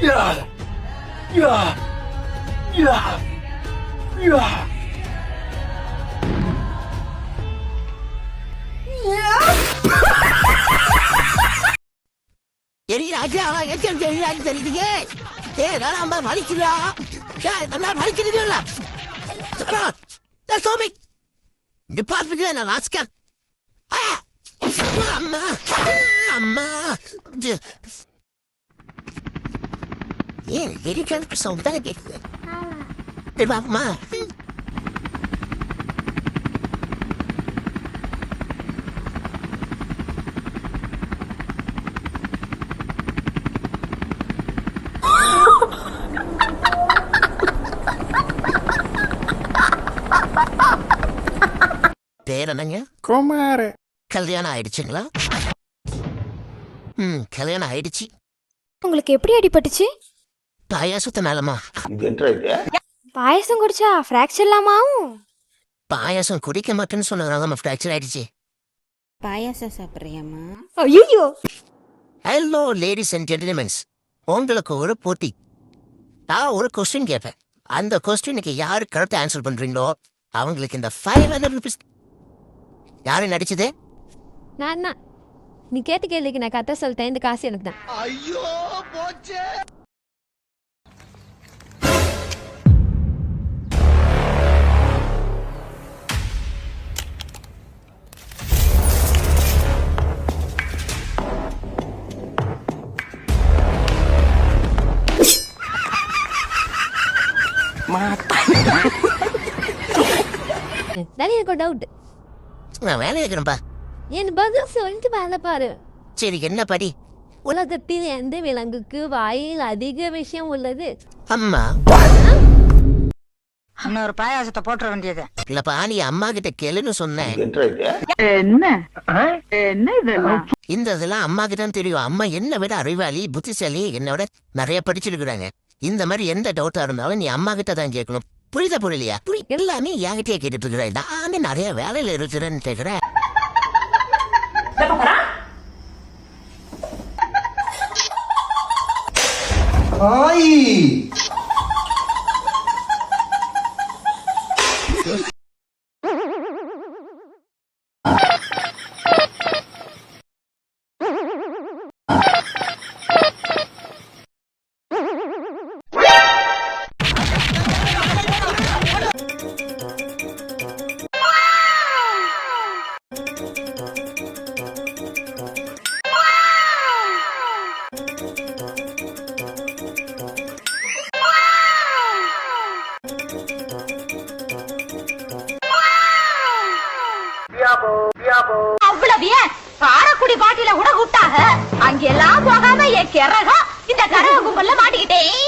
தெரியுதுங்க. வலிக்குதா? நல்லா வலிக்கிறீங்களா? டிபார்ட்மெண்ட் ராஸ்கா. அம்மா அம்மா ஏன் வெடிக்க சவுண்ட் தானே கேட்குது. அம்மா பேர் என்னங்க? குமார். கல்யாணம் ஆயிடுச்சுங்களா? கல்யாணம் ஆயிடுச்சு. உங்களுக்கு எப்படி அடிபட்டுச்சு? பாயாசத்தை மேலமா. பாயாசம் குடிச்சா ஃப்ராக்சர் இல்லாம ஆகும். பாயாசம் குடிக்க மாட்டேன்னு சொன்னதால ஃப்ராக்சர் ஆயிடுச்சு. பாயாசம் சாப்பிட்றியாம்மா? ஐயோ. ஹலோ லேடிஸ் அண்ட் ஜென்டில்மென்ஸ், உங்களுக்கு ஒரு போட்டி. நான் ஒரு கொஸ்டின் கேட்பேன். அந்த கொஸ்டினுக்கு யாரு கரெக்டாக ஆன்சர் பண்றீங்களோ அவங்களுக்கு இந்த 500 rupees. யாரு நடிச்சது? நான் தான். நீ கேட்ட கேள்விக்கு நான் கதை சொல்லிட்டேன். இந்த காசு எனக்கு தான். ஐயோ போச்சே. எனக்கு டவுட். நான் வேலை இருக்கிறேன்ப்பா. என் பதில் சொல்லிட்டு வேலை பாரு. சரி என்ன படி? உலகத்தில் எந்த விலங்குக்கு வாயில் அதிக விஷயம் உள்ளது? அம்மா. இன்னொரு பாயாசத்தை போட்டுற வேண்டியது. இல்லப்பா, நீ அம்மா கிட்ட கேளுன்னு சொன்னேன். இந்த இதெல்லாம் அம்மா கிட்ட தெரியும். அம்மா என்ன விட அறிவாளி, புத்திசாலி, என்னை விட நிறைய படிச்சிருக்கிறாங்க. இந்த மாதிரி எந்த டவுட்டா இருந்தாலும் நீ அம்மா கிட்ட தான் கேட்கணும். புரியலையா? எல்லாமே என்கிட்டயே கேட்டுட்டு இருக்கிறேன். நானே நிறைய வேலையில இருக்கிறேன்னு கேட்கிறேன். அவ்வளவு காரக்குடி பாட்டில கூட விட்டாங்க. அங்கெல்லாம் போகாம என் கிறகம் இந்த கரக கும்பல்ல மாட்டிக்கிட்டேன்.